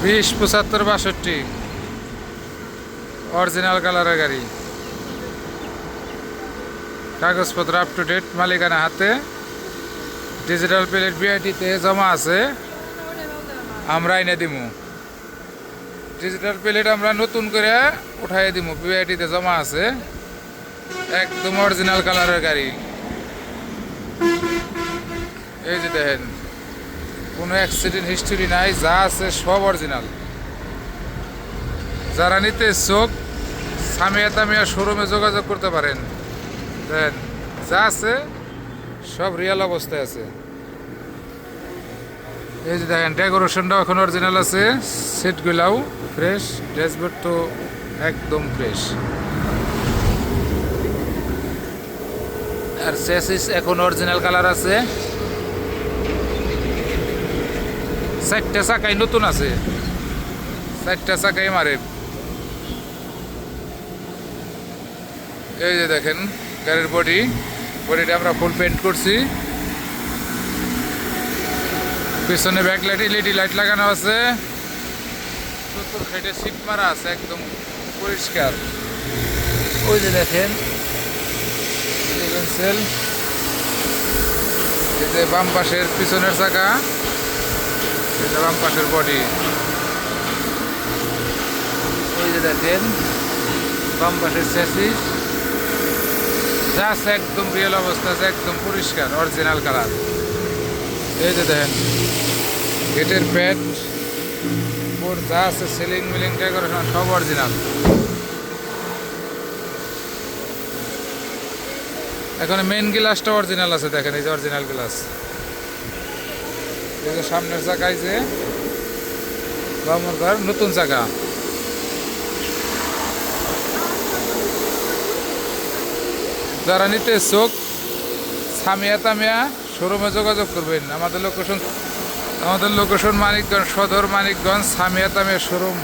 20 75 62 original কালারের গাড়ি, কাগজপত্র আপ টু ডেট, মালিকানা হাতে, ডিজিটাল প্লেট বিআইটিতে জমা আছে, আমরা এনে দিমু। ডিজিটাল প্লেট আমরা নতুন করে উঠাই দিমু, বিআইটিতে জমা আছে, একদম অরিজিনাল কালারের গাড়ি। এই যে দেখেন, কোনো অ্যাক্সিডেন্ট হিস্টরি নাই, যা আছে সব অরিজিনাল। যারা নিতে ইচ্ছুক সামিয়া তামিয়া শোরুমে যোগাযোগ করতে পারেন। দেখেন যা আছে সব রিয়েল অবস্থায় আছে। এই যে দেখেন, ডেকোরেশনটাও এখন অরিজিনাল আছে, সিটগুলাও ফ্রেশ, ড্যাশবোর্ড তো একদম ফ্রেশ। আর চেসিস এখন অরিজিনাল কালার আছে, 4টা চাকাই নতুন আছে, 4টা চাকাই মারে। এই যে দেখেন গাড়ির বডিটা আমরা ফুল পেন্ট করছি, পিছনে ব্যাকলাইট এলইডি লাইট লাগানো আছে, চতুর সাইডে সিট মারা আছে, একদম পরিষ্কার। ওই যে দেখেন সেল, এই যে বাম পাশের পিছনের চাকা, এই যে বাম পাশের বডি, ওই যে দেখেন বাম পাশের চেসিস, যা আছে একদম রিয়েল অবস্থা আছে, একদম পরিষ্কার অরিজিনাল কালার। এই যে দেখেন গেটের প্যাড যা আছে, সিলিং মিলিং ডেকোরেশন সব অরিজিনাল। এখন মেইন গ্লাসটা অরিজিনাল আছে, দেখেন এই যে অরিজিনাল গ্লাস। এই যে সামনের চাকায় যে বামরকার নতুন চাকা। যারা নিতে ইচ্ছুক সামিয়া তামিয়া শোরুমে যোগাযোগ করবেন। আমাদের লোকেশন মানিকগঞ্জ সদর, মানিকগঞ্জ সামিয়া তামিয়া শোরুম।